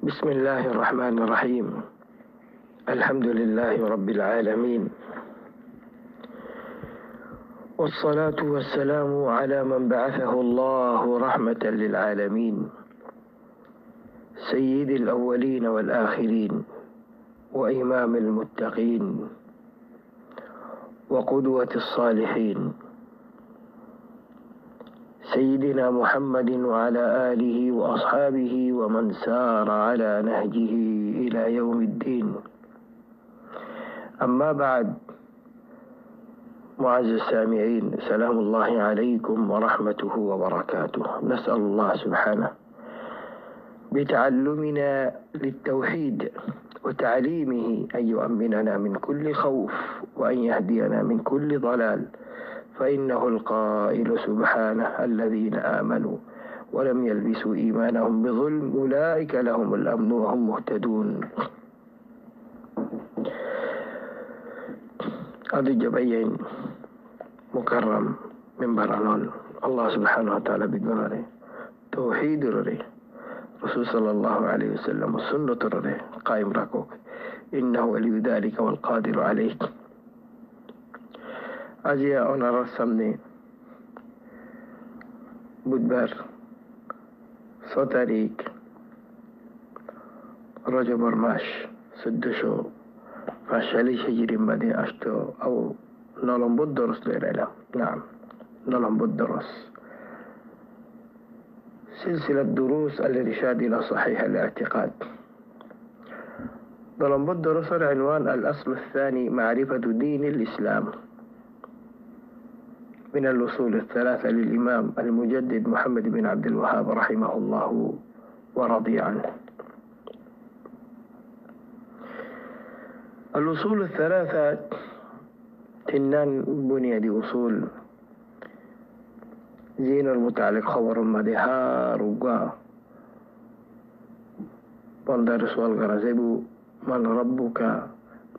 بسم الله الرحمن الرحيم. الحمد لله رب العالمين، والصلاة والسلام على من بعثه الله رحمة للعالمين، سيد الأولين والآخرين، وإمام المتقين، وقدوة الصالحين، سيدنا محمد وعلى آله وأصحابه ومن سار على نهجه إلى يوم الدين. أما بعد، معزز السامعين، سلام الله عليكم ورحمته وبركاته. نسأل الله سبحانه بتعلمنا للتوحيد وتعليمه أن يؤمننا من كل خوف وأن يهدينا من كل ضلال، فإنه القائل سبحانه: الذين آمنوا ولم يلبسوا إيمانهم بظلم أولئك لهم الأمن وهم مهتدون. هذا جبين مكرم من برانون الله سبحانه وتعالى بيقول توحيد رري رسول صلى الله عليه وسلم السنة رري قائم ركوك إنه ولي ذلك والقادر عليه. أجي أنا رسمني بدبر صتاريك رجب برماش سدشو فاشالي شجري مدي أشتو أو نلم بدرس ليرلا. نعم، نلم بدرس سلسلة دروس الإرشاد إلى صحيح الاعتقاد. نلم بدرس العنوان الأصل الثاني معرفة دين الإسلام، من الأصول الثلاثة للإمام المجدد محمد بن عبد الوهاب رحمه الله ورضي عنه. الأصول الثلاثة تنان بنية أصول زين المتعلق خبر المدهار وقا بندر سؤال غرزبو: من ربك،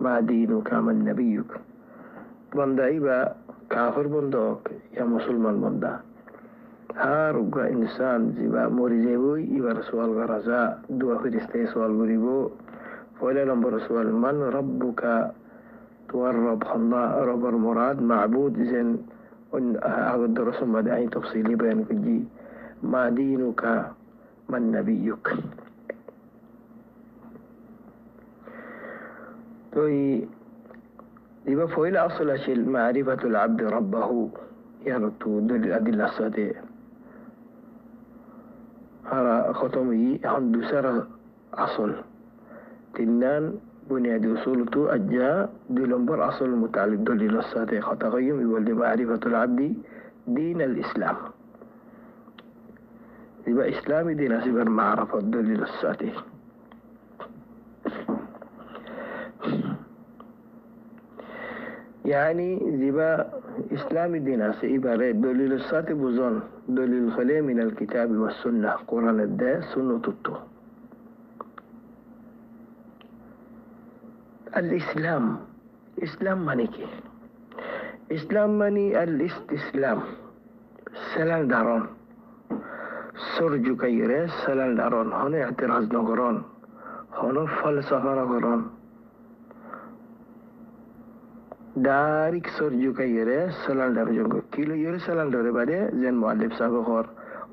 ما دينك، من نبيك. بندائبا كافر بندوك يا مسلمان بندا هاروغا إنسان زبا موريزيبوي يبا رسول غرزا دوا فرستي سوال غريبو فولا نمبر رسول: من ربك، تورب خنا رب المراد معبود إذن أعود رسول مدعين تفصيلي بيان كجي. ما دينك، من نبيك. توي يبقى فويل أصل أشيل معرفة العبد ربه يرتو دل الأدلة الصديق هرا ختمي عنده سر أصل تنان بنياد أصولته أجا دلنبر أصل المتعلق دل الصديق تغيم يولد معرفة العبد دين الإسلام. يبقى إسلامي دين سبر معرفة دل الصديق. يعني زبا إسلامي دينا سيبارة دليل الساتي بوزون دليل خلي من الكتاب والسنة قرآن الدا سنة تطو. الإسلام إسلام مانيكي إسلام ماني الاستسلام سلال دارون سرجو كيري سلال دارون هنا اعتراض نغرون هنا فلسفة نغرون دارك سرجو كيره سلال دار جنگو كيلو يره سلال دار بعده زين مؤلف سابقور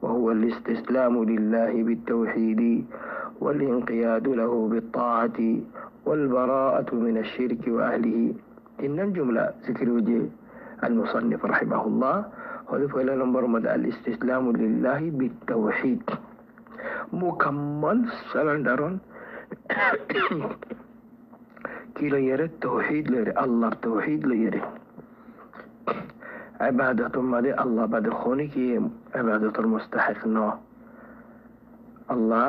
وهو الاستسلام لله بالتوحيد والانقياد له بالطاعة والبراءة من الشرك وأهله. إن الجملة ذكر وجه المصنف رحمه الله هذا فعلا نمبر مد الاستسلام لله بالتوحيد مكمل سلال دارون كيلو يرى التوحيد ليري الله التوحيد ليري عبادة مدي الله بعد خونك عبادة المستحق نو الله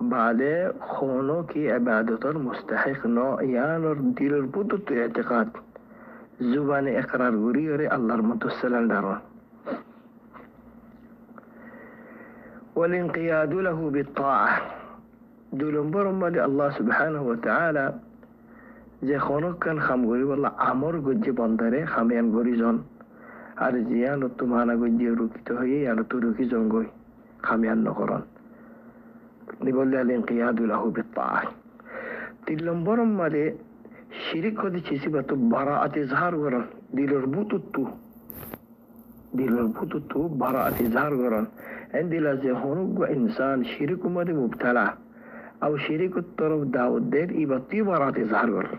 بعد خونك عبادة المستحق نو يانر دير البودت اعتقاد زبان اقرار غري يري الله المتصل دارون والانقياد له بالطاعة دولنبر مدي الله سبحانه وتعالى যে খনকান খাম গরি বলা আমর গজ্জে বন্দরে খামিয়ান গরিজন আর জিয়ান তুমানা গজ্জে রুকিত হয়ে আর তো রুকি জঙ্গই খামিয়ান নকরন نقول الانقياد له بالطاعة. تلمبرم مالي شريك هذه تسيبة براءة إظهار ورن دي لربوط براءة إظهار ورن عندي لازم هنوك إنسان شريك مالي مبتلع أو شريك الطرف داود دير يبطي براءة إظهار ورن.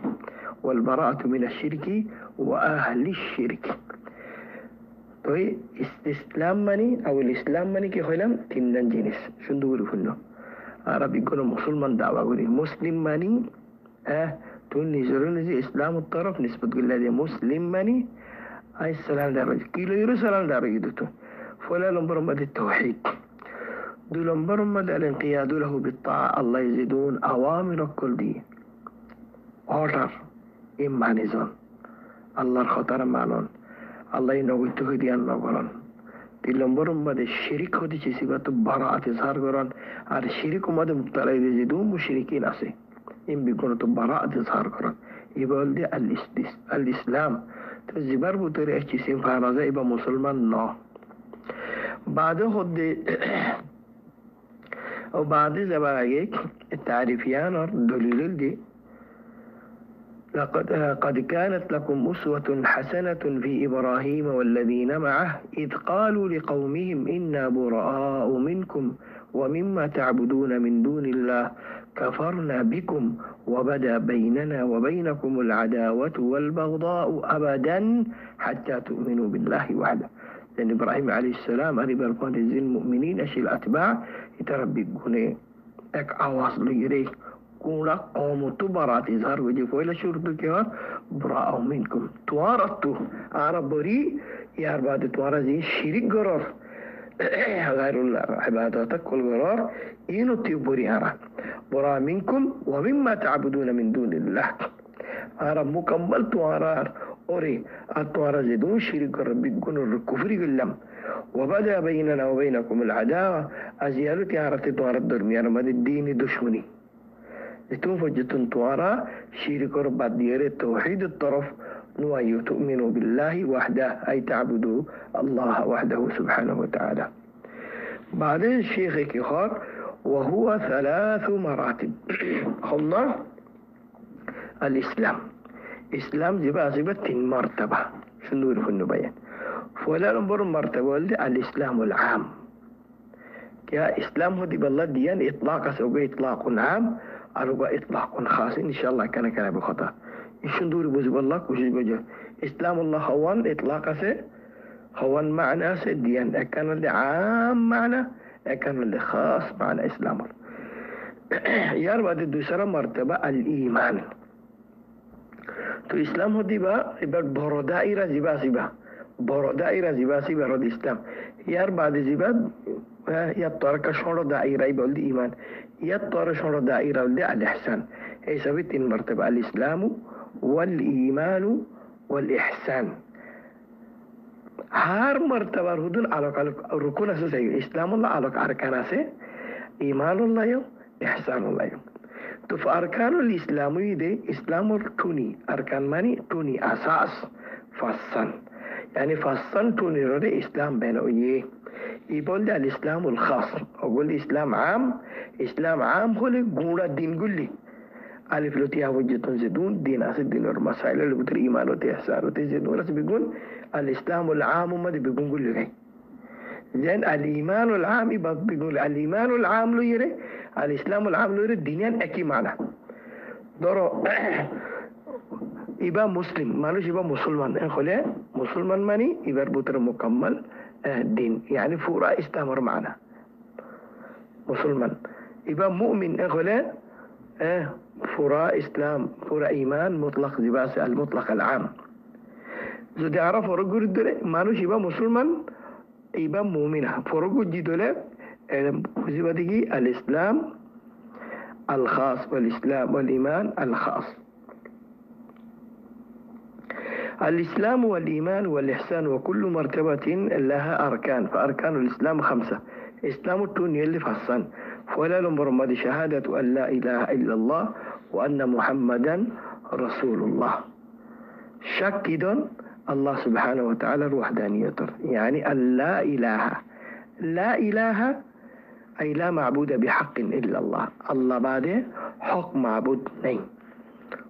والبراءة من الشرك وأهل الشرك. طيب استسلام مني أو الإسلام مني كي خلام تندن جنس شندوري فنو عربي يقولوا مسلمان دعوة قولي مسلم مني تقول نزرون زي إسلام الطرف نسبة تقول لي مسلم مني أي السلام دارج كيلو يرو سلام دارج يدتو فلا لنبرم مد التوحيد دول لنبرم مد الانقياد له بالطاعة. الله يزيدون أوامر كل دي order إما نزون الله الخطر معنون الله ينوي تهديان نقولون تلمبرم مد الشرك هدي جسيبات براءة إظهار قران على الشرك مد مبتلى يزيدون مشركين أسي إن بيكونوا براءة إظهار قران يقول دي الإسلام تزبر بطريقة جسيم فارزة يبقى مسلمان نا بعد خد أو بعد زبايك التعريفيان دليل دي قد كانت لكم أسوة حسنة في إبراهيم والذين معه إذ قالوا لقومهم إنا براء منكم ومما تعبدون من دون الله كفرنا بكم وبدا بيننا وبينكم العداوة والبغضاء أبدا حتى تؤمنوا بالله وحده. لأن إبراهيم عليه السلام أريد أن المؤمنين أشي الأتباع يتربي قوني أك أواص ليري كونا قوم تبرات إظهار وجه فويل شرطو كيوان براء منكم توارتو أنا بري يا بعد توارا زي شريك قرار غير الله عباداتك كل قرار إنو تيبوري أنا براء منكم ومما تعبدون من دون الله أنا مكمل توارا أوري التوارا زيدون شريك ربي قنو الكفر قلم وبدأ بيننا وبينكم العداوة أزيالتي عرفت توارا الدرمي أنا مد الدين دشمني إتون فجتن توارا شريك رب ديار التوحيد الطرف نوأي تؤمنوا بالله وحده أي تعبدوا الله وحده سبحانه وتعالى. بعدين الشيخ كخار وهو 3 مراتب خلنا الإسلام إسلام زبا مرتبة شنو في النبيان فولا نمبر مرتبة ولد الإسلام العام يا إسلام هو دي بالله ديان إطلاق سوى إطلاق عام أرجو إطلاق خاص إن شاء الله كان بخطأ يشندور بوزب الله كوشي بوجه إسلام الله خوان إطلاق سه خوان معنى سه ديان أكان اللي عام معنى أكان اللي خاص معنى إسلام يار بعد دوسرة مرتبة الإيمان تو إسلام هو ديبا إبر برو دائرة زبا رد إسلام يار بعد زبا يطارك شنو دائرة يبقى الإيمان يطار شنو دائرة الإحسان أي سبت مرتبة الإسلام والإيمان والإحسان هار مرتبة هدون على الركون أساسي إسلام الله على أركان أساسي إيمان الله يو إحسان الله يو تف أركان الإسلامي دي إسلام التوني أركان ماني توني أساس فصن يعني فصن توني رده إسلام بينه إيه يقول ده الإسلام الخاص أقول الإسلام عام هو لقولا دين قولي ألف لو تيها وجهتون زدون دين أسد دين المسائل اللي بتر إيمان وتحسان وتزدون رس بيقول الإسلام العام ما دي بيقول قولي غي زين الإيمان العام بيقول الإيمان العام لو يري الإسلام العام لو يري دينيان أكي معنا دورو يبقى مسلم مانوش يبقى مسلمان خليه مسلمان ماني يبقى بطر مكمل دين يعني فورا استمر معنا مسلمان يبقى مؤمن خليه فورا إسلام فورا إيمان مطلق زباس المطلق العام زود يعرف فرقوا الدولة مانوش يبقى مسلمان يبقى مؤمنة فرقوا الدولة زبادي الإسلام الخاص والإسلام والإيمان الخاص. الإسلام والإيمان والإحسان وكل مرتبة لها أركان فأركان الإسلام 5 إسلام التوني اللي فصن فولا لمرمد شهادة أن لا إله إلا الله وأن محمدا رسول الله شكدون الله سبحانه وتعالى الوحدانية يعني أن لا إله أي لا معبود بحق إلا الله. الله بعد حق معبود نين،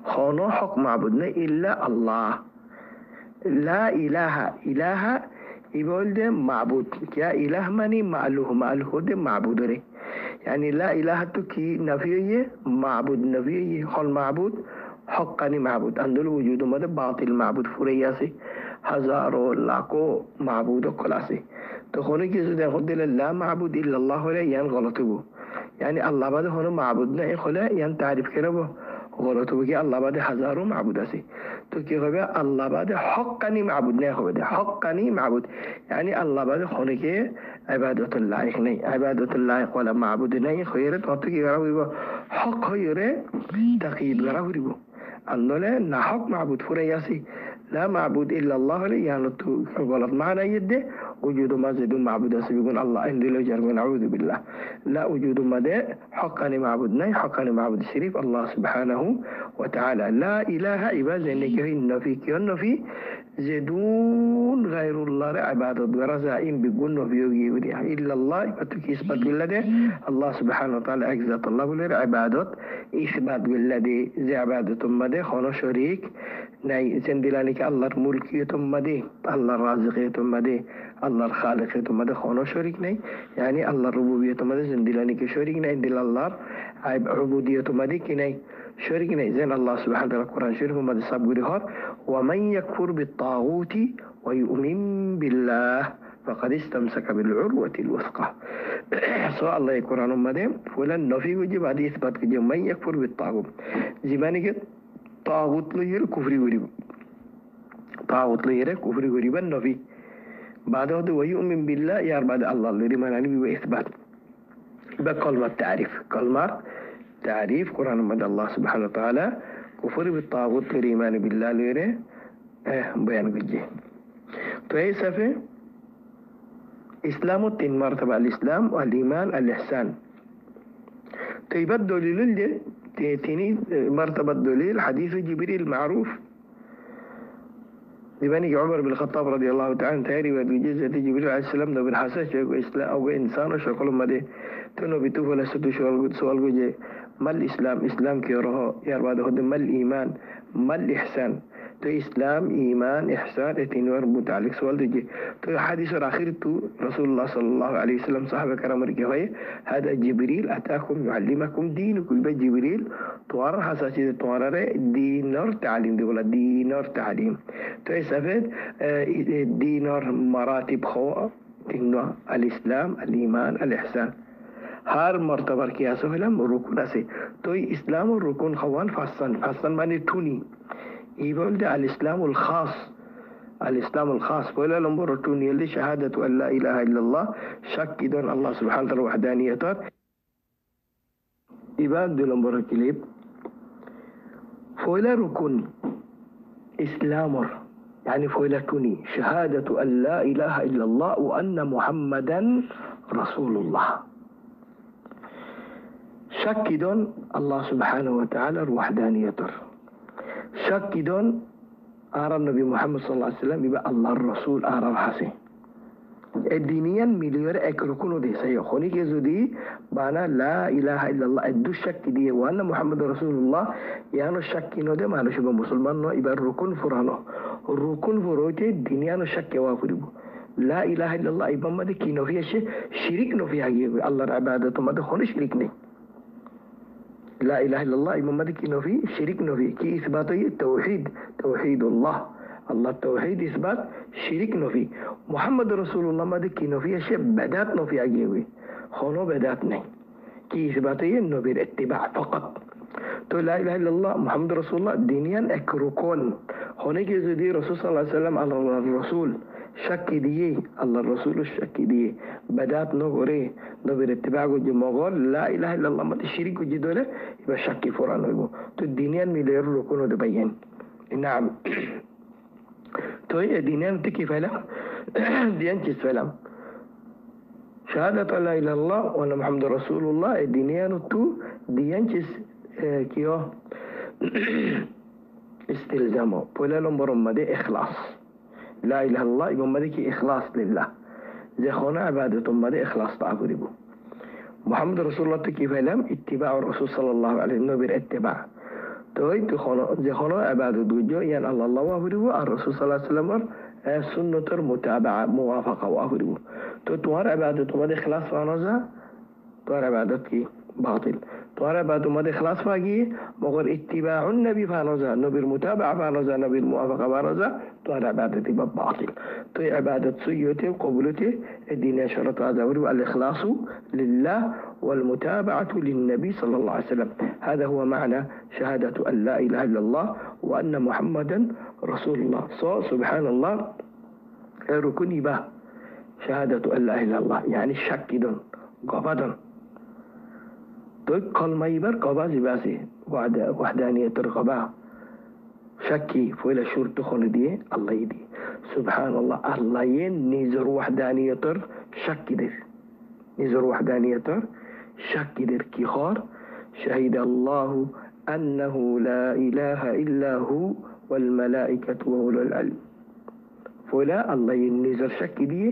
خانو حق معبود نين إلا الله. لا إله إله يقول ده معبود، يا إله ماني مألوه ده معبود ري. يعني لا إله تكي نفيه معبود نفيه خل معبود حقاني معبود. عندل وجود مده باطل معبود فرياسي هزارو لاكو معبود كلاسي. تخوني كيسو ده خد لا معبود إلا الله ولا ين غلطبو. يعني الله بعد هنا معبودنا إخلا ين تعرف كربو غلطبو كي الله بعد هزارو معبود أسي. تو كي غبا الله بعد حقاني معبود نه خبده حقاني معبود. يعني الله بعد خوني كي عبادة الله إخني عبادة الله ولا معبود نه خيرت وقت كي غراوي حق خيره تقييد غراوي بو. أنه نحق معبود فرياسي لا معبود إلا الله لي. يعني غلط معنا يده وجود ما زيد معبود سبيقون الله عند له جرم نعوذ بالله. لا وجود ما ده حقاني معبود ناي حقاني معبود الشريف الله سبحانه وتعالى. لا إله إباد إنك في كيون في زدون غير الله عبادة ورزائم بيقول في يوجي إلا الله يبتك إثبات بالله الله سبحانه وتعالى أجزات الله بلير عبادة إثبات بالله زي عبادة مده خانو شريك ناي زندلانك الله الملكية مده الله الرازقية مده الله الخالقية مده خانو شريك ناي. يعني الله الربوبية مده زندلانك شريك ناي دل الله عبودية مده كناي شريك ناي زين الله سبحانه وتعالى القرآن شريف مده سابقه هار ومن يكفر بالطاغوت ويؤمن بالله فقد استمسك بالعروة الوثقى. سواء الله القرآن مده فلان نفي وجه بعد إثبات كجو من يكفر بالطاغوت زمانك طاغوت لير كفر غريب طاغوت لير كفر غريبا نفي بعد هذا ويؤمن بالله يا بعد الله لري ما يعني بإثبات بكلمة كلمة تعريف قرآن مد الله سبحانه وتعالى كفر بالطاغوت لري إيمان بالله لري بيان كجي. تو أي سفه إسلام التين مرتبة الإسلام والإيمان الإحسان. تيبت دليل تيني مرتبة دليل حديث جبريل المعروف لبني عمر بن الخطاب رضي الله تعالى تاري وجزء جبريل عليه السلام ده بالحساس شو إسلام أو إنسان شو كل ما ده تنو بتوه ولا ستو سؤال وجه ما الإسلام إسلام كيره يا بعد هذا ما الإيمان ما الإحسان. تو إسلام إيمان إحسان اتنور متعلق سؤال دجي. تو حديث الأخير تو رسول الله صلى الله عليه وسلم صحابة كرام رجعوا هذا جبريل أتاكم يعلمكم دينكم. يبقى جبريل توار حساسية توار دينار تعليم دي ولا دينار تعليم. تو يسافد دينار مراتب خوا تنو الإسلام الإيمان الإحسان هر مرتبة كياسو هلم ركن أسي. تو إسلام الركن خوان فصن ماني توني يقول ده الإسلام الخاص الإسلام الخاص ولا لمبرتون يلي شهادة أن لا إله إلا الله شك دون الله سبحانه وتعالى وحدانيته إباد دو لمبر كليب فولا ركن إسلام يعني فولا توني شهادة أن لا إله إلا الله وأن محمدا رسول الله شك دون الله سبحانه وتعالى وحدانيته شك دون أرى النبي محمد صلى الله عليه وسلم يبقى الله الرسول أرى الحسين الدينيا مليار أكركونو دي سيخوني كيزو دي بانا لا إله إلا الله أدو الشك دي وأن محمد رسول الله يعني الشك نو دي ما نشبه مسلمان نو يبقى الركن فرانو الركن فروتي الدينيا نو شك وافربو لا إله إلا الله يبقى ما دي كينو فيها شيء شريك نو فيها الله العبادة ما دي خوني شريك ني لا إله إلا الله إمام مالك نوفي شريك نوفي كي إثباته توحيد الله التوحيد إثبات شريك نوفي محمد رسول الله مالك نوفي شيء بدات نوفي أجيوي خونو بدات ني كي إثباته نوفي الاتباع فقط. تو لا إله إلا الله محمد رسول الله دينيا أكركون هونيك يزدي رسول صلى الله عليه وسلم على الرسول شك ديه الله الرسول الشك ديه بدات نغري نبي اتباع جو مغول لا اله الا الله ما تشريك جو دوله يبقى شك فران يبقى تو الدينيان مليار ركون دبين. نعم تو الدينيان تكي فلام ديان كيس فلام شهادة لا إله إلا الله وأن محمد رسول الله الدينيان تو ديان كيس كيو استلزامه بولا لنبرم مدي إخلاص لا إله إلا الله يبقى مدي كي إخلاص لله زي خونا عبادة مدي إخلاص تعبربو মোহাম্মদ রসুল্লাহ তো কি পাইলাম? ইত্তিবা রসুল সাল্লাল্লাহু আলাইহি নবীর ইত্তিবা। তো যে কোনো ইবাদত বুঝো ইয়ান আল্লাহ ওয়াহরিব আর রাসূল সাল্লাল্লাহু আলাইহি ওয়াসাল্লামের সুন্নতের মুতাবা মুওয়াফাকা ওয়াহরিব। তো তোমার ইবাদত তোমাদের ইখলাস পাওয়া যায়, তোমার ইবাদত কি বাতিল। তোমার ইবাদত তোমাদের ইখলাস পাগি মগর ইত্তিবাউন নবী পাওয়া যায়, নবীর মুতাবা পাওয়া যায়, নবীর মুওয়াফাকা পাওয়া যায়, তোমার ইবাদত বাতিল। তো ইবাদত সুইয়তে কবুলতে الدين شرط هذا الإخلاص لله والمتابعة للنبي صلى الله عليه وسلم. هذا هو معنى شهادة أن لا إله إلا الله وأن محمدا رسول الله. سبحان الله ركني به شهادة أن لا إله إلا الله يعني الشك دون قبضا قل ما يبر قباز باسي وحدانية القبا شكي فولا شرط خلدي الله يدي سبحان الله الله ين نزر وحدانية شك در نزر وحدانية شك در كي خار شهد الله أنه لا إله إلا هو والملائكة وأولو العلم فولا الله ين نزر شك دي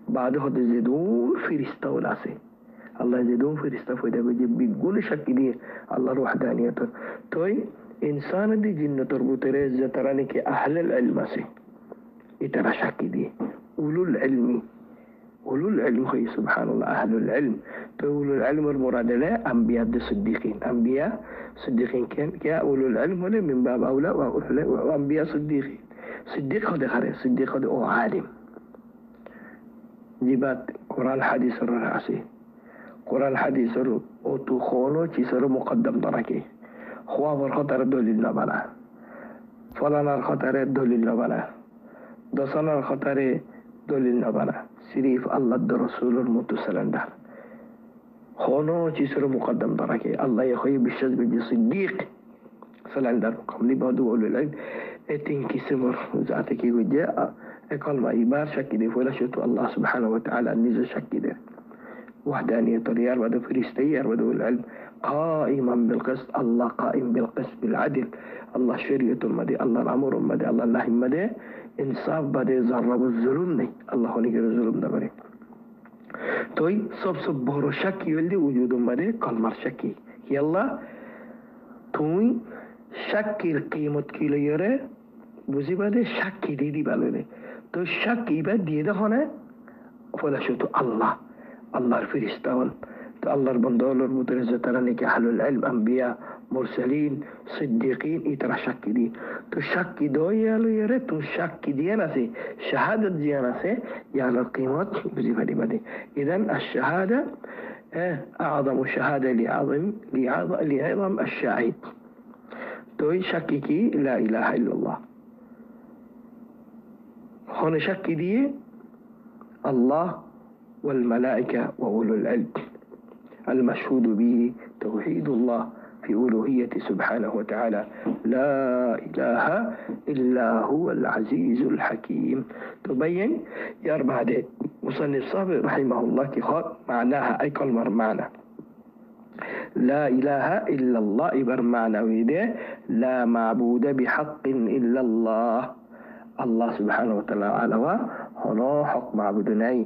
بعد هذا زدون فريستا ولا سي الله زدون فريستا فولا بيجي بيقول شك دي الله وحدانية توي إنسان دي جنة تربطره زتراني كي أهل العلم سي يترى شك دي أولو العلم خي سبحان الله أهل العلم. أولو العلم المراد لا أنبياء الصديقين أنبياء صديقين كان أولو العلم ولا من باب أولى وأنبياء صديقين صديق هذا خير صديق هذا أو عالم جبات قرآن حديث الرأسي قرآن حديث أو تخونو تيسر مقدم دركي خواف الخطر دليل نبلا فلان الخطر دليل نبلا دسنا الخطر دليل نبلا سريف الله الرسول المتسلندر خونو تيسر مقدم دركي الله يخوي بالشز بجي صديق سلندر قبل بعض أولو العلم اتين كسمر ذاتك وجاء اقل ما يبار شكي فولا شتو الله سبحانه وتعالى النزل شكي ده وحدانية الريال بدو فريستير بدو العلم قائما بالقسط الله قائم بالقسط بالعدل الله شريعة المدي الله الأمر المدي الله النهي المدي إنصاف بدي ضرب الظلم ني الله نيجي الظلم ده بري توي سب بورو شكي يلدي وجود المدي كلمة شكي يلا توي شكي القيمة كيلو يره বুঝি বাদে সাক্ষী দিয়ে দিবা লইলে তো সাক্ষী বা দিয়ে দেখনে ফলে শুধু আল্লাহর ফেরেশতা হন তো আল্লাহর বান্দা হলোর ভিতরে যে তারা নাকি আহলুল ইলম আম্বিয়া মুরসালিন সিদ্দিকিন ইতারা সাক্ষী দি তো সাক্ষী দইয়া লইরে তো সাক্ষী দিয়ে আছে শাহাদাত দিয়ে আছে ইয়ার কিমত বুঝি বাদে বাদে ইদান আশ-শাহাদা أعظم شهادة لعظم الشاهد تو شكي كي لا إله إلا الله هنا شك دي الله والملائكة وأولو العلم المشهود به توحيد الله في ألوهية سبحانه وتعالى لا إله إلا هو العزيز الحكيم تبين يربع دي مصنف صابر رحمه الله كخاط معناها أي كلمة معنى لا إله إلا الله إبر معنوي ده لا معبود بحق إلا الله الله سبحانه وتعالى هنا حق معبودناي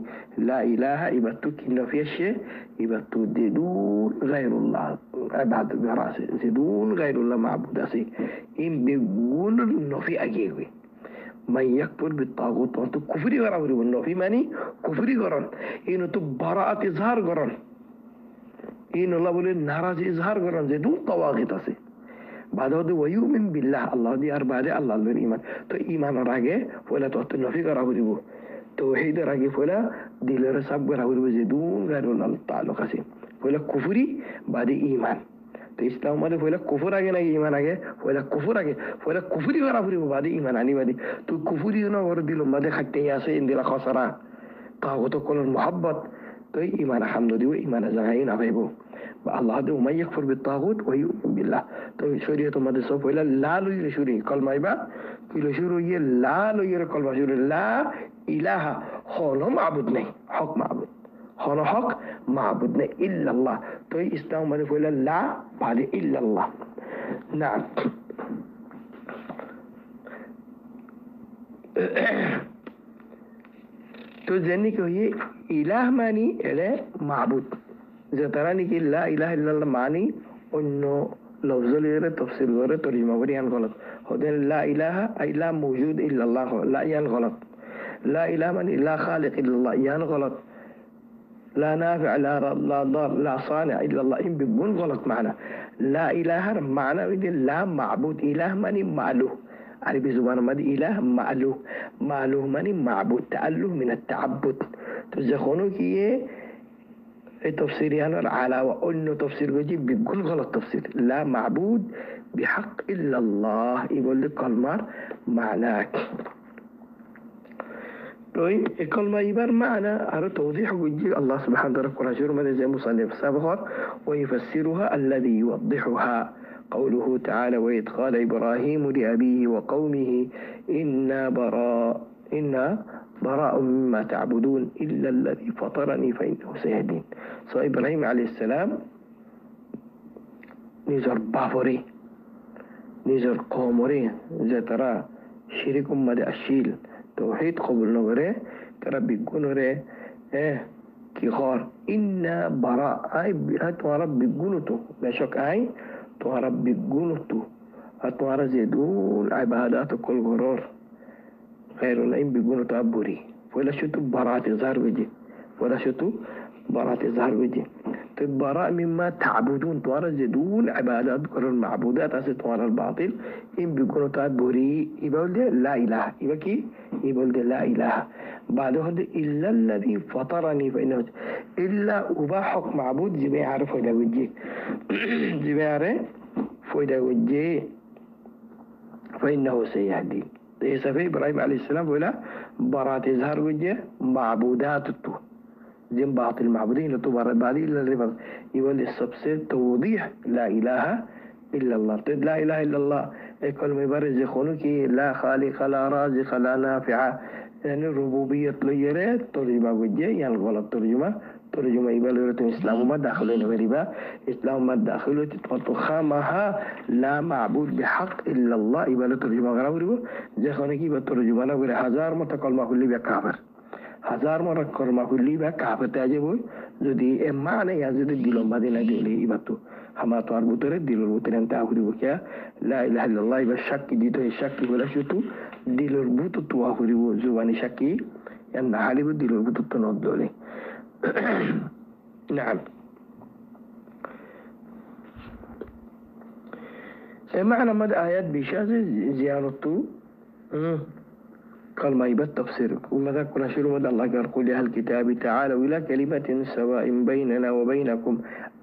لا إله إبتو كنا في شيء إبتو دون غير الله أبعد براسه دون غير الله معبود أسي إن بيقول إنه في أجيبه من يكفر بالطاغوت وأنتو كفري غرام إنه في ماني كفري غرام إنه تبراءة إظهار غرام إن الله بقول ناراض إظهار غرام دون طواغيت أسي بعد هذا ويؤمن بالله الله دي أربعة دي الله الإيمان تو إيمان راجع ولا توتر في غرام ديبو توحيد راجع ولا دل رساب غرام زدون غير الله تعالى قسم ولا كفري بعد إيمان تو إسلام ما ده ولا كفر راجع ناقي إيمان راجع ولا كفر راجع ولا كفري غرام ديبو بعد إيمان عني بعد تو كفري هنا ورد دلهم بعد خدته ياسين إن دل خسارة طاقة كل المحبت تو إيمان الحمد لله إيمان زعيم أبيبو الله ده وما يكفر بالطاغوت ويؤمن بالله تو شريعة ما ده سوف ولا لا لو يشوري كل ما يبقى كل شوري لا لو يرى كل ما شوري لا إله خالق معبود نه حق معبود خالق حق معبود نه إلا الله تو إسلام ما ده ولا لا بعد إلا الله نعم تو ذني كهي إله ماني إله معبود যে তারা নাকি লা ইলাহা ইল্লাল্লাহ মানি অন্য লফজল এর তফসির করে তরজমা করে ইয়ান গলত হদেন লা ইলাহা আই লা মওজুদ ইল্লাল্লাহ লা ইয়ান গলত লা ইলাহা মানে লা খালিক ইল্লাল্লাহ ইয়ান গলত لا نافع لا لا ضار لا صانع الا الله ان بيكون غلط معنا لا اله معنى لا معبود اله ماني معلوه عربي زبان مد اله معلوه معلوه ماني معبود تأله من التعبد تزخونو كي تفسير يعني على وانه تفسير وجيب بيكون غلط تفسير لا معبود بحق الا الله يقول لك كلمار معناك طيب الكلمة يبر معنا على توضيح وجه الله سبحانه وتعالى قرآن شروع ماذا زي مصنف سابقا ويفسرها الذي يوضحها قوله تعالى وإذ قال إبراهيم لأبيه وقومه إنا براء مما تعبدون إلا الذي فطرني فإنه سيهدين إبراهيم عليه السلام نزر بافوري نزر قوموري زي ترى شريك مدى الشيل توحيد قبول نغري ترى بيقولوا كي خار إن براء أي أتوارب بيقولوا بشك أي توارب بيقولوا أتوارب زيدون عبادات كل غرور غير الأيم بيقولوا تأبوري ولا شتو براءة ظهر وجه ولا شتو براءة ظهر وجه براء مما تعبدون توارى زيدون عبادات كل المعبودات أسي توارى الباطل إن بيقولوا تأبوري يقول لا إله يبقى كي يقول لا إله بعده إلا الذي فطرني فإنه إلا أباحك معبود جميع عارف فإذا وجه جميع عارف فإذا وجه فإنه سيهدي ليس في إبراهيم عليه السلام ولا برات يظهر وجه معبودات التو جم باطل المعبودين لتبار بعدي إلا الرفض يقول السبسيد توضيح لا إله إلا الله لا إله إلا الله كل ما يبرز يخونك لا خالق لا رازق لا نافع يعني الربوبية ليرة ترجمة وجه يعني غلط ترجمة يبالغ إسلام ما داخله غريبة إسلام ما داخله تتخامها لا معبود بحق إلا الله يبالغ ترجمة غريبة جخونك يبالغ ترجمة هزار متقل ما كل بكافر হাজার মারা কর্মা করলি বা কাপতে আজে বই যদি এ মানে যদি দিলম বাদে না দিলে ইবাতো হামা তো আর ভিতরে দিলর ভিতরে আনতে আহুরিব কিয়া লা ইলাহা ইল্লাল্লাহ ইবা সাক্ষী দিতে সাক্ষী বলে শুধু দিলর ভিতর তো আহুরিব জুবানি সাক্ষী এন না হালিব দিলর ভিতর তো নদ দলে نعم معنى مد آيات بشاذ زيارته قال ما يبت تفسير وماذا كنا شروع مد الله قال قل يا الكتاب تعالوا إلى كلمة سواء بيننا وبينكم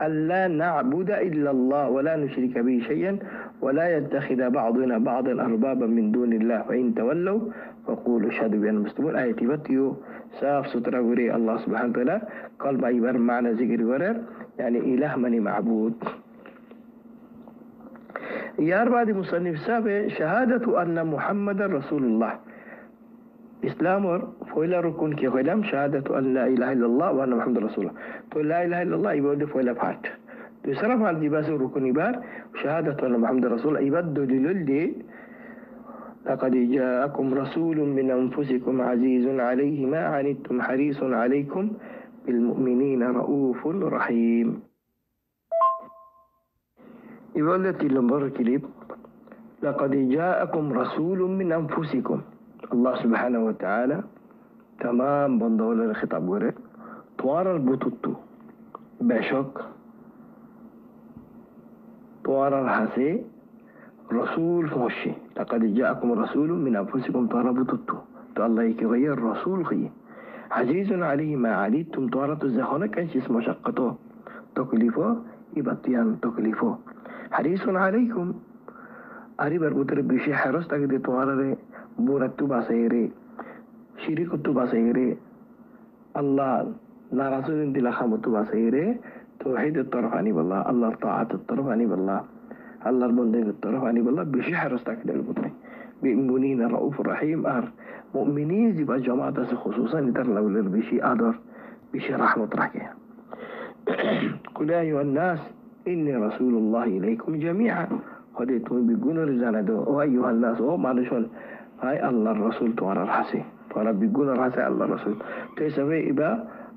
ألا نعبد إلا الله ولا نشرك به شيئا ولا يتخذ بعضنا بعضا أربابا من دون الله فإن تولوا فقولوا اشهدوا بأننا مسلمون آية بتيو ساف سترى وري الله سبحانه وتعالى قال ما يبر معنى ذكر ورر يعني إله من معبود يا بعد مصنف سابع شهادة أن محمد رسول الله إسلام فويلا ركون كي خلام شهادة أن لا إله إلا الله وأن محمد رسول الله تو لا إله إلا الله يبود فويلا فات تو سرف على جباس ركون يبار شهادة أن محمد رسول الله يبد دليل دي لقد جاءكم رسول من أنفسكم عزيز عليه ما عنتم حريص عليكم بالمؤمنين رؤوف رحيم يقول لك كليب لقد جاءكم رسول من أنفسكم الله سبحانه وتعالى تمام بندول الخطاب ورد طوار البطوتو بشك طوار الحسي رسول فمشي لقد جاءكم رسول من أنفسكم طوار البطوتو تو الله يكغير رسول خي عزيز عليه ما عليتم طوارة الزخونة كانش اسمه شقته تكليفه يبطيان تكليفه حريص عليكم أريد أربطر بشي حرص تكدي طوارة بورتو باسيري شريكتو باسيري الله لا رسول انت لخامتو باسيري توحيد الطرفاني بالله الله طاعة الطرفاني بالله الله البندق الطرفاني بالله بشي حرستك للبطري بإمبنين الرؤوف الرحيم مؤمنين يبقى جماعة خصوصا يدر لو بشي أدر بشي رحمة رحكي قل يا أيها الناس إني رسول الله إليكم جميعا خديتم بيقولوا رزانا دو أيها الناس معلشون هاي الله الرسول توارى الحسي توارى بيقول الحسي الله الرسول تيسوي إبا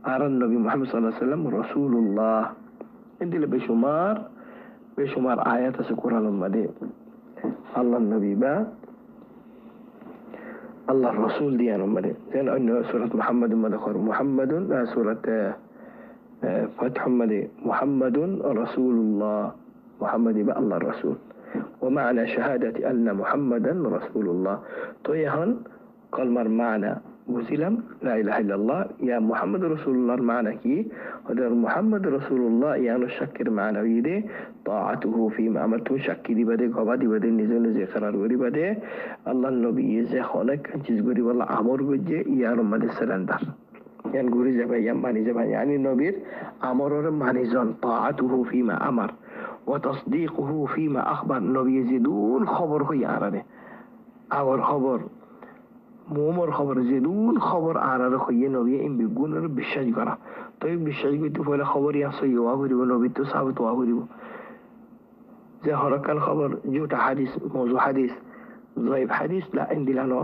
আর নবী মুহাম্মদ সাল্লাল্লাহু আলাইহি ওয়াসাল্লাম রাসূলুল্লাহ এদিলে বেশুমার আয়াত আছে কোরআনের মধ্যে আল্লাহর নবী বা আল্লাহর রাসূল দিয়ানোর মধ্যে যেন অন্য সূরা মুহাম্মাদের মধ্যে মুহাম্মাদুন সূরা ফাতহর মধ্যে মুহাম্মাদুন রাসূলুল্লাহ মুহাম্মদ বা আল্লাহর রাসূল ومعنى شهادة أن محمدا رسول الله তো এখন কলমার মানা বুঝিলাম লা ইলাহা ইল্লাল্লাহ ইয়া মুহাম্মদ রাসূলুল্লাহর মানা কি ওদের মুহাম্মদ রাসূলুল্লাহ ইয়ানো শাকির মানা হইদে তাআতুহু ফিমা আমাতু শাকি দিবাদে গবা দিবাদে নিজে নিজে করার করিবাদে আল্লাহর নবী যে অনেক চিজ করি বলা আমর গজে ইয়ার মধ্যে সারেন্ডার ইয়ান ঘুরে যাবে ইয়ান মানি যাবে ইয়ানি নবীর আমরের মানিজন তাআতুহু ফিমা আমার ওয়া তাসদীকুহু ফিমা আখবার নবী জিদুন খবর হইয়া আরারে আওয়ার খবর মোমর খবর যেদুন খবর আর হইয়ে নবী এই বিগুণের বিশ্বাস করা তো এই বিশ্বাস করতে হলে খবর ইয়াস ইয়া করিব নবী তো সাবত ওয়া করিব যে হরকাল খবর জুটা হাদিস মওযু হাদিস যায়ব হাদিস লা ইনদিলানো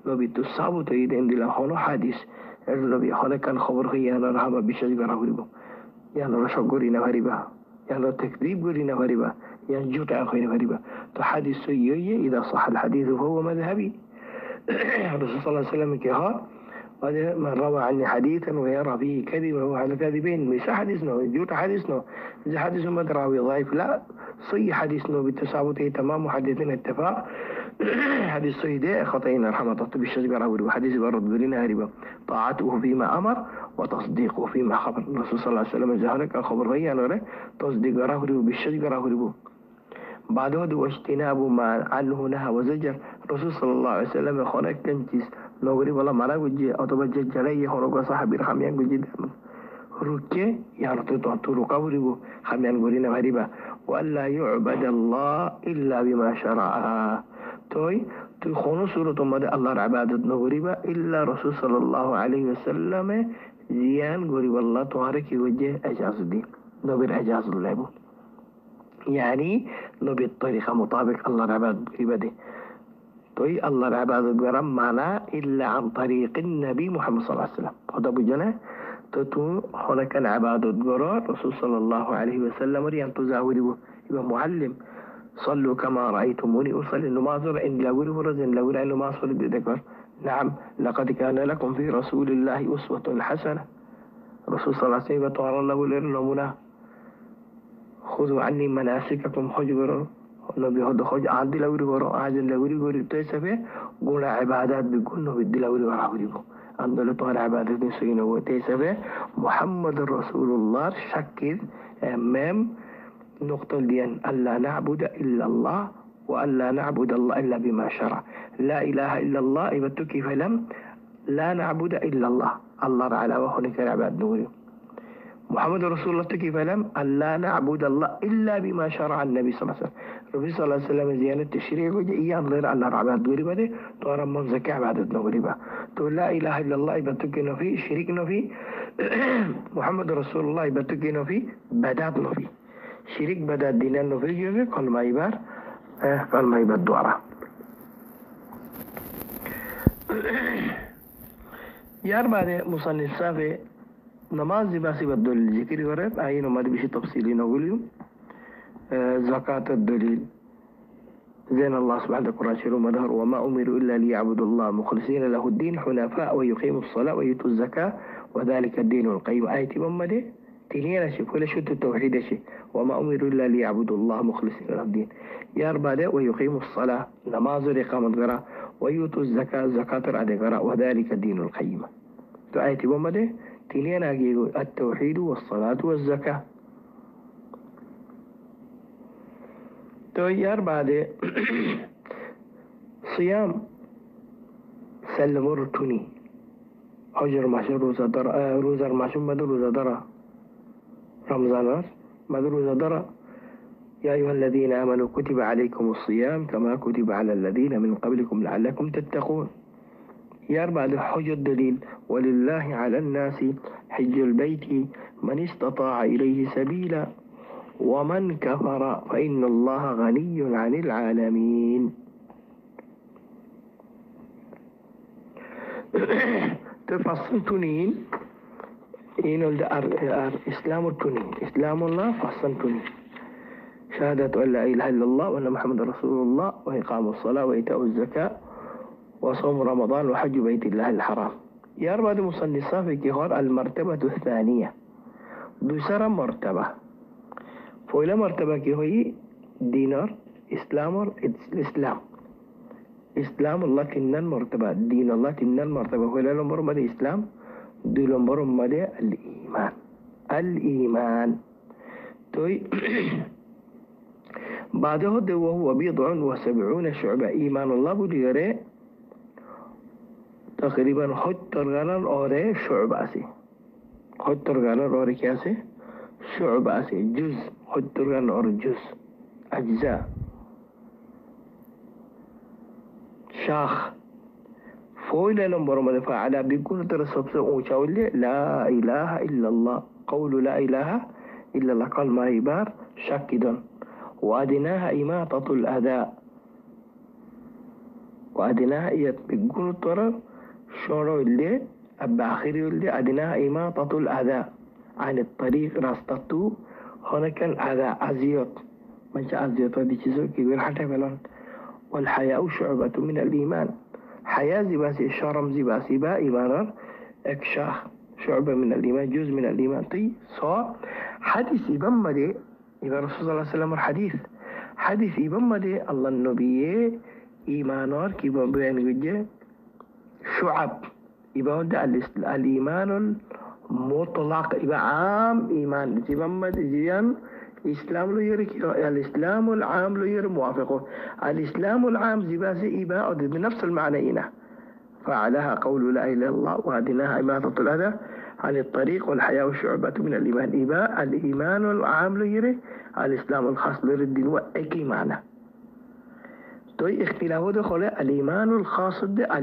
নবী তো সাবত এই ইনদিলা হলো হাদিস এর নবী হরকাল খবর হইয়া না হাবা বিশ্বাস করা করিব ইয়ানো সগরি না পারিবা ইয়ানো তাকদীব করি না পারিবা ইয়ান জুটা কইরা পারিবা তো হাদিস ইয়ে ইদা صح الحديث فهو مذهبي الرسول صلى الله عليه وسلم كها من روى عني حديثا ويرى فيه كذب وهو على كاذبين مش حديثنا جوت حديثنا إذا حديث ما راوي ضعيف لا صحيح حديثنا بالتساوت تمام محدثين اتفاق حديث صحيح ده خطئنا رحمة الله بالشجرة وحديث برد قلنا هربا طاعته فيما أمر وتصديقه فيما خبر الرسول صلى الله عليه وسلم زهرك الخبر غير تصديق رهره بالشجرة هربا بعد هذا واجتناب ما عنه نهى وزجر رسول صلى الله عليه وسلم خلق كنتيس نوغري ولا مرا وجه أو تبجد جلي خلق صاحب الخميان وجد ركّي يعني تطور قبره خميان قرينا غريبا وألا يعبد الله إلا بما شرعها توي خونو سورة مدى الله عبادة نغريبا إلا رسول صلى الله عليه وسلم زيان قريب الله طارك وجه أجاز الدين نبير أجاز الله يعني نبي الطريقة مطابق الله العباد عباده توي الله العباد قرم معنا إلا عن طريق النبي محمد صلى الله عليه وسلم هذا بجنا تو هناك العباد قرار رسول صلى الله عليه وسلم ريان تزاوره يبقى معلم صلوا كما رأيتموني أصلي النماز إن لا ورزن لا ورأي النماز ذكر نعم لقد كان لكم في رسول الله أسوة حسنة رسول صلى الله عليه وسلم طار الله لنا خذوا عني مناسككم حجبروا نبي هذا خج عندي لوري ورا عاجل لوري وري تيسبه قول عبادات بيقول نبي دي لوري ورا وريبو عندنا طار عبادات نسينا وتيسبه محمد رسول الله شكل أمام نقطة ديان ألا نعبد إلا الله وألا نعبد الله إلا بما شرع لا إله إلا الله إبتك فلم لا نعبد إلا الله الله على وهنك العباد نوري محمد رسول الله تكي فلم ألا نعبد الله إلا بما شرع النبي صلى الله عليه وسلم النبي صلى الله عليه وسلم زيانة التشريع وجئيا غير أن العباد غريبة دي طورا من زكاة عبادتنا غريبة تقول لا إله إلا الله يبتكينا فيه شريكنا فيه محمد رسول الله يبتكينا فيه بداتنا فيه شريك بدات ديننا فيه جوه قال ما يبار دوارا यार बारे मुसन्निफ साहब नमाज बासी बदल जिक्र करे आई नमाज बिशी तफसीली नगुलियो زكاة الدليل زين الله سبحانه وتعالى شرو مدهر وما أمروا إلا ليعبدوا الله مخلصين له الدين حنفاء ويقيموا الصلاة ويؤتوا الزكاة وذلك الدين القيم آية ممدة تنين شيء ولا شو التوحيد شيء وما أمروا إلا ليعبدوا الله مخلصين له الدين يا ربنا ويقيموا الصلاة نماز إقامة قراء ويؤتوا الزكاة زكاة رعد قراء وذلك الدين القيم تو آية ممدة تنين التوحيد والصلاة والزكاة تو یار بعد صيام سلم رتوني حجر ماشو روزة درا روزة ماشو مدو روزة درا رمضان مدو روزة درا يا أيها الذين آمنوا كتب عليكم الصيام كما كتب على الذين من قبلكم لعلكم تتقون يار بعد حجر دليل ولله على الناس حج البيت من استطاع إليه سبيلا ومن كفر فإن الله غني عن العالمين تفصل تنين إنه إسلام التوني إسلام الله فصل توني شهادة أن لا إله إلا الله وأن محمد رسول الله وإقام الصلاة وإيتاء الزكاة وصوم رمضان وحج بيت الله الحرام. يا أربعة مصنصة في كهار المرتبة الثانية دوسرة مرتبة فويلة مرتبة كهوي دينار الإسلام إسلام الله تنن مرتبة دين الله تنن مرتبة فويلة لمبر مدى إسلام دو لمبر مدى الإيمان توي بعده وهو 70 شعبة إيمان الله بلغره تقريبا حتر غنان أوري شعبة سي حتر غنان أوري كاسي شعبة سي جزء حتر غنان أوري جزء أجزاء شاخ فويل نمبر مدفع على بيكون ترسب سوء لا إله إلا الله قول لا إله إلا الله قال ما يبار شاكدا وأدناها إماطة الأذى وأدناها بيكون ترى شورو اللي أباخري اللي أدناها إماطة الأذى عن الطريق راستطو هناك الأذى أزيوت من شاء أزيوت ودي شيء كبير حتى فلان والحياء شعبة من الإيمان حياة زباسي شرم زباسي با إيمانا اكشاخ شعبة من الإيمان جزء من الإيمان طي صار حديث إبن دي إذا رسول الله صلى الله عليه وسلم حديث إبن دي الله النبي إيمانار كيبا بيان جدا شعب إبن دي الإيمان المطلق إبا عام إيمان إبن دي زيان الإسلام لو يري الإسلام العام لو يري موافقه الإسلام العام زباسي إباء بنفس المعنى هنا فعلها قول لا إله إلا الله وأدناها إماطة الأذى عن الطريق والحياة شعبة من الإيمان إباء الإيمان العام لو يري الإسلام الخاص لو الدين وأكي معنى توي اختلافه دخل الإيمان الخاص ده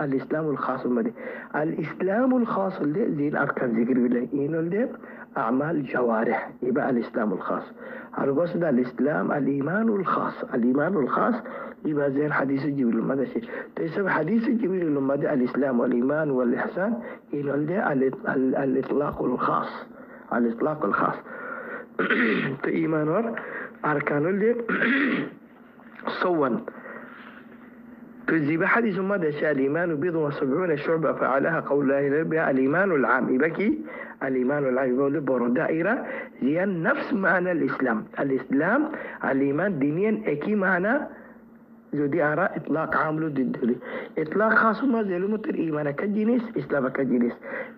الإسلام الخاص ده الإسلام الخاص ده زي الأركان ذكر بالله إنه ده أعمال جوارح يبقى الإسلام الخاص البص ده الإسلام الإيمان الخاص يبقى زي الحديث جبريل لما ده شيء تسمى حديث جبريل لما ده الإسلام والإيمان والإحسان إنه ده الإطلاق الخاص إيمان أركان ده صون تزيب حديث ماذا شاء الإيمان 70 شعبة فعلها قول لا إله إلا الإيمان العام يبكي الإيمان العام يقول بور دائرة زي نفس معنى الإسلام الإيمان دينيا أكي معنى زودي أرى إطلاق عامله ضد إطلاق خاص ما زي المتر إيمان كجنس إسلام كجنس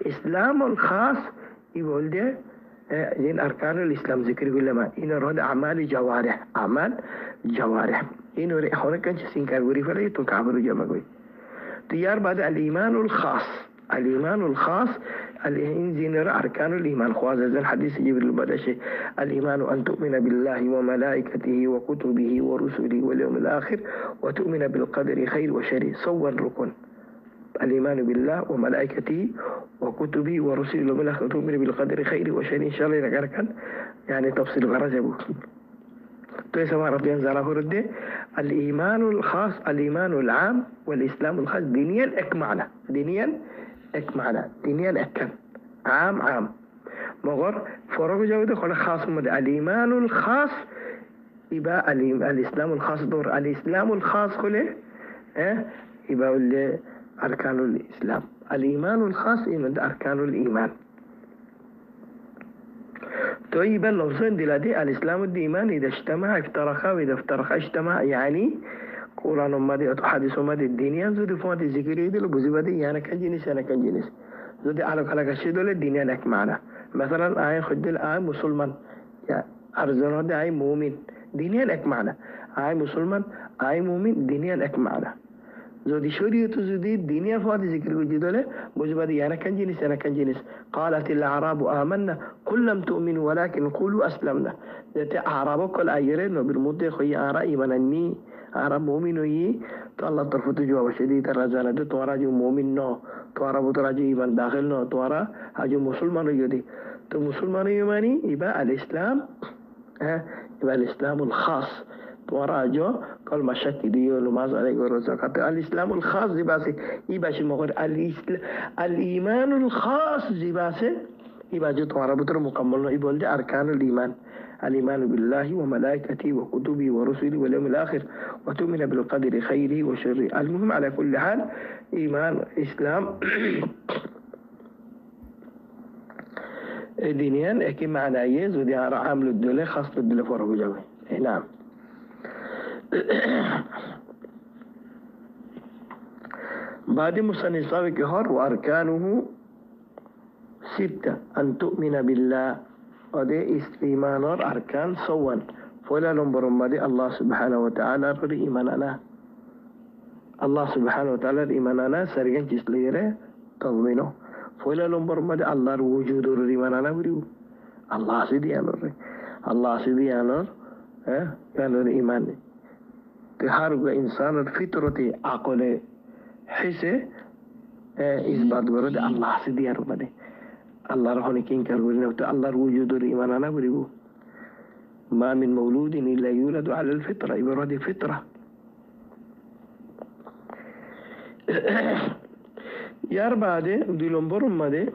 إسلام الخاص يقول ده زين أركان الإسلام ذكر كل ما إن رد أعمال جوارح إنه هنا كان شيء كان وري فلا يتكعبر جمعوي تيار بعد الإيمان الخاص الإنزين أركان الإيمان خواز زين حديث جبريل بدأ شيء الإيمان أن تؤمن بالله وملائكته وكتبه ورسله واليوم الآخر وتؤمن بالقدر خير وشر صور ركن الإيمان بالله وملائكته وكتبه ورسله واليوم الآخر وتؤمن بالقدر خير وشر إن شاء الله نقرأ يعني تفصيل غرض أبوك تو سما ربي انزل فرد الإيمان الخاص الإيمان العام والإسلام الخاص دينيا أكن عام مغر فرق جودة خلا خاص مد الإيمان الخاص يبقى الإسلام الخاص دور الإسلام الخاص خله يبقى اللي أركان الإسلام الإيمان الخاص من أركان الإيمان طيب اللفظين دلادي الإسلام والإيمان إذا اجتمع افترقا وإذا افترقا اجتمع يعني قرآن مادي أو حديث مادي الدنيا زود فمادي ذكري دل بزبادي يعني كان جنس زود على كشيء دول الدنيا نك معنا مثلا آية خد الآية مسلمان يا أرزنا ده آية مؤمن دنيا نك معنا آية مسلمان آية مؤمن دنيا نك معنا زودي شريعة زودي الدنيا فادي ذكر وجدله بزبادي أنا كان جنس قالت الأعراب آمنا قل لم تؤمنوا ولكن قولوا أسلمنا ذات أعراب كل أيرين بالمدة خي أرى إيمانني أعراب مؤمنوي الله طرفت جواب شديد الرجال ده توارا جو مؤمن نو توارا بتراجع إيمان داخل نو توارا هجو مسلمان يدي تو مسلمان يماني يبقى الإسلام يبقى الإسلام الخاص وراجو كل ما شك ديو لماذا عليك ورزقات الإسلام الخاص زباسي يباشي مغر الإيمان الخاص زباسي बाजू तुम्हारा पुत्र मुकम्मल नहीं बोल दे अरकानुल ईमान الإيمان بالله وملائكته وكتبه ورسله واليوم الآخر وتؤمن بالقدر خيره وشره. المهم على كل حال إيمان إسلام دينيا اكي معنى يز ودي عامل الدولة خاص بالدولة فرق جوي. نعم. بعد مصنف صاحب كهر وأركانه ستة أن تؤمن بالله ودي إيمان أركان صوان فلا نمبر مدي الله سبحانه وتعالى رد إيماننا الله سبحانه وتعالى إيماننا سرقن جسليره تضمينه فلا نمبر مدي الله وجود رد إيماننا بريو الله سيدي أنور الله سيدي أنور يانور إيمان تهارب إنسان الفطرة عقل حسه إثبات ورد الله سيدي أنور مدي الله رحمه كين كربنا الله وجود الإيمان أنا بريبو ما من مولود إلا يولد على الفطرة إبراد فطرة يار بعد دي لنبر مده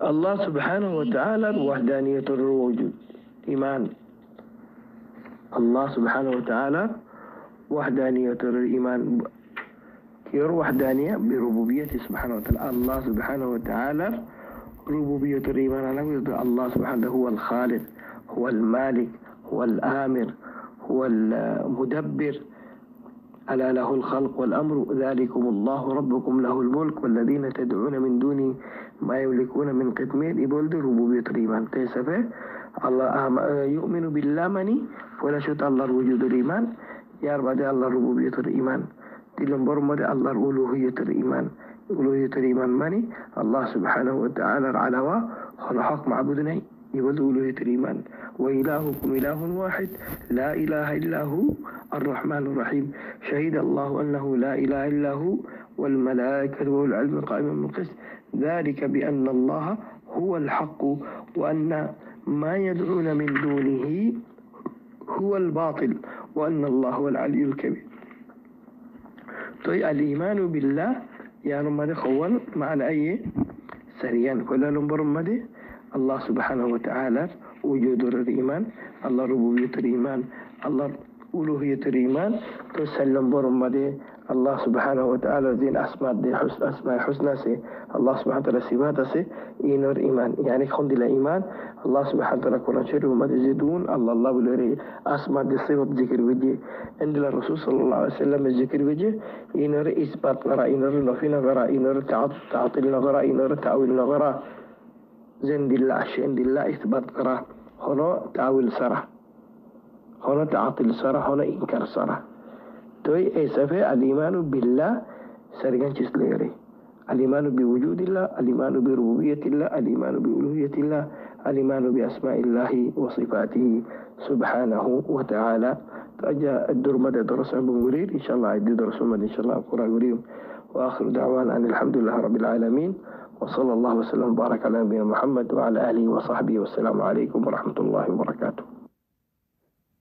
الله سبحانه وتعالى وحدانية الوجود إيمان الله سبحانه وتعالى وحدانية الإيمان كير وحدانية بربوبية سبحانه وتعالى الله سبحانه وتعالى ربوبية الإيمان الله سبحانه هو الخالق هو المالك هو الآمر هو المدبر ألا له الخلق والأمر ذلكم الله ربكم له الملك والذين تدعون من دونه ما يملكون من قطمير يبولد ربوبية الإيمان تيسفه الله يؤمن بالله مني ولا شت الله وجود الإيمان يا رب الله ربوبية الإيمان تلهم برمد الله ألوهية الإيمان ألوهية الإيمان ماني الله سبحانه وتعالى على خلق معبودنا يولد ألوهية الإيمان وإلهكم إله واحد لا إله إلا هو الرحمن الرحيم شهد الله أنه لا إله إلا هو والملائكة والعلم قائما بالقسط ذلك بأن الله هو الحق وأن ما يدعون من دونه هو الباطل وأن الله هو العلي الكبير. طيب الإيمان بالله يعني ماذا خوان معنى أي سريان كلا نمبر ماذا الله سبحانه وتعالى وجود الإيمان الله ربوبية الإيمان الله ألوهية الإيمان تسلم برمده الله سبحانه وتعالى زين أسماء حسنى سي الله سبحانه وتعالى صفات سي إنور إيمان يعني خند الإيمان الله سبحانه وتعالى قرآن شريف وما تزيدون الله بلوري أسماء دي صفات ذكر وجه عند الرسول صلى الله عليه وسلم الذكر وجه إنور إثبات نرى إنور نفي نرى إنور تعطيل نرى إنور تأويل نرى زين دلله عشان دلله إثبات نرى هنا تأويل سرى هنا تعطيل سرى هنا إنكار سرى توي إسفه الإيمان بالله سرقان جسليري الإيمان بوجود الله الإيمان بربوبية الله الإيمان بألوهية الله الإيمان بأسماء الله وصفاته سبحانه وتعالى تأجى الدور مدى درس عن بمرير إن شاء الله عدي درس مدى إن شاء الله أقرأ قريب وآخر دعوان أن الحمد لله رب العالمين وصلى الله وسلم وبارك على نبينا محمد وعلى آله وصحبه والسلام عليكم ورحمة الله وبركاته.